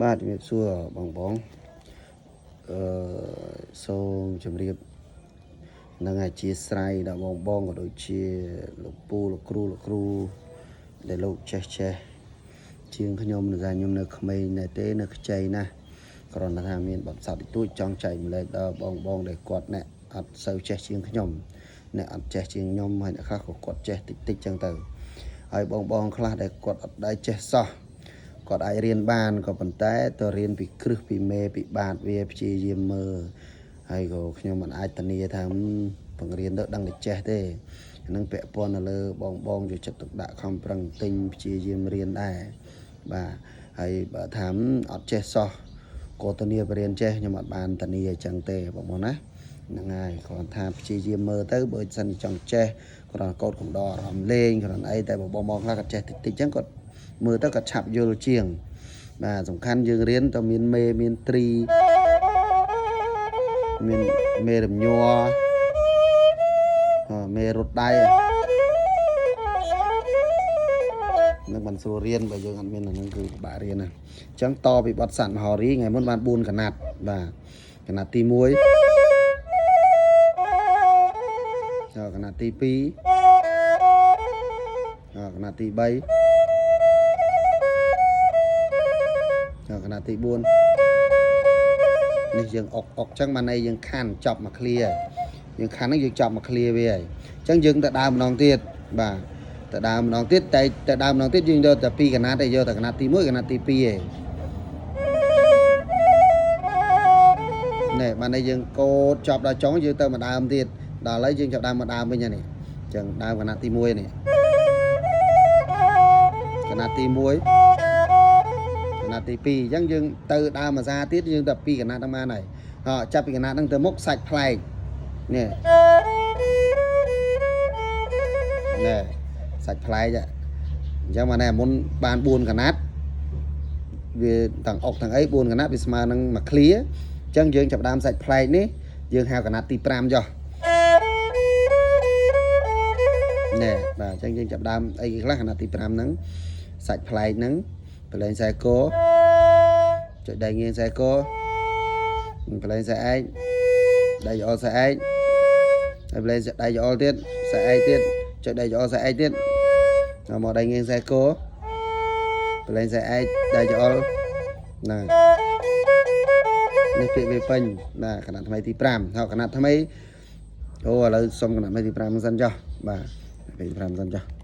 បាទជំរាបសួរបងសូមជម្រាបនឹងអធិស្ឋានដល់បងក៏ដូចជាលោកពូលោកគ្រូដែលលោកចេះជាងខ្ញុំនៅថាខ្ញុំនៅក្មេងនៅទេនៅខ្ចីណាស់គ្រាន់តែថាមានបទសោតទូចចង់ចែកម្លែកដល់បងដែលគាត់អ្នកអត់សូវចេះជាងខ្ញុំអ្នកអត់ចេះជាងខ្ញុំហើយអ្នកខ្លះក៏គាត់ចេះតិចចឹងទៅហើយបងខ្លះដែលគាត់អត់ដែរចេះសោះគាត់អាចរៀនបានក៏ប៉ុន្តែទៅរៀនពីគ្រឹះពីមេពីបាតវាព្យាយាមមើលហើយក៏ខ្ញុំមិនអាចធានាថាបង្រៀនទៅដឹងតែចេះទេហ្នឹងពាក់ព័ន្ធទៅលើបងយកចិត្តទុកដាក់ខំប្រឹងទិញព្យាយាមរៀនដែរបាទហើយបើថាអត់ចេះសោះក៏ធានាបរៀនចេះខ្ញុំអត់បានធានាអញ្ចឹងទេបងណាហ្នឹងហើយគាត់ថាព្យាយាមមើលទៅបើសិនចង់ចេះគាត់កោតកំដរអារម្មណ៍លេងគាត់អីតែបងខ្លះគាត់ចេះតិចអញ្ចឹងគាត់មើលទៅក៏ឆាប់យល់ជាងបាទសំខាន់យើងរៀនទៅមានមេមានត្រីមានមេរំញ័រមេរត់ដៃនឹងមិនស្រួលរៀនបើយើងអត់មានអានឹងគឺពិបាករៀនណាអញ្ចឹងតពីបទសន្និមហោរីថ្ងៃមុនបាន4កណាត់បាទកណាត់ទី1កណាត់ទី2កណាត់ទី3កណាត់ទី4នេះយើងអុកអចឹងបានន័យយើងខាន់ចប់មកឃ្លាយើងខាន់ហ្នឹងយើងចប់មកឃ្លាវាហើយអញ្ចឹងយើងទៅដើមម្ដងទៀតបាទទៅដើមម្ដងទៀតតែទៅដើមម្ដងទៀតយើងយកតែ2កណាត់ឯងយកតែកណាត់ទី1កណាត់ទី2ឯងណែបានន័យយើងកូតចប់ដល់ចុងយើងទៅមកដើមទៀតដល់ហើយយើងចាប់ដើមមកដើមវិញនេះអញ្ចឹងដើមកណាត់ទី1នេះកណាត់ទី1កណាត់ទី2អញ្ចឹងយើងទៅដើមភាសាទៀតយើងទៅ2កណាត់ហ្នឹងបានហើយចាប់ពីកណាត់ហ្នឹងទៅមុខសាច់ប្លែកនេះណែសាច់ប្លែកអញ្ចឹងមកណែមុនបាន4កណាត់វាទាំងអុកទាំងអី4កណាត់វាស្មើនឹងមួយឃ្លាអញ្ចឹងយើងចាប់ដើមសាច់ប្លែកនេះយើងហៅកណាត់ទី5ចុះណែបាទអញ្ចឹងយើងចាប់ដើមអីខ្លះកណាត់ទី5ហ្នឹងសាច់ប្លែកហ្នឹងប្រឡែងខ្សែកចុចដៃងាយខ្សែកប្រឡែងខ្សែឯកដៃច្អល់ខ្សែឯកហើយប្រឡែងដៃច្អល់ទៀតខ្សែឯកទៀតចុចដៃច្អល់ខ្សែឯកទៀតមកដៃងាយខ្សែកប្រឡែងខ្សែឯកដៃច្អល់ហ្នឹងនេះពាក្យវាពេញបាទកណាត់ថ្មីទី5ហើយកណាត់ថ្មីឥឡូវសុំកណាត់ថ្មីទី5សិនចុះបាទទី5សិនចុះ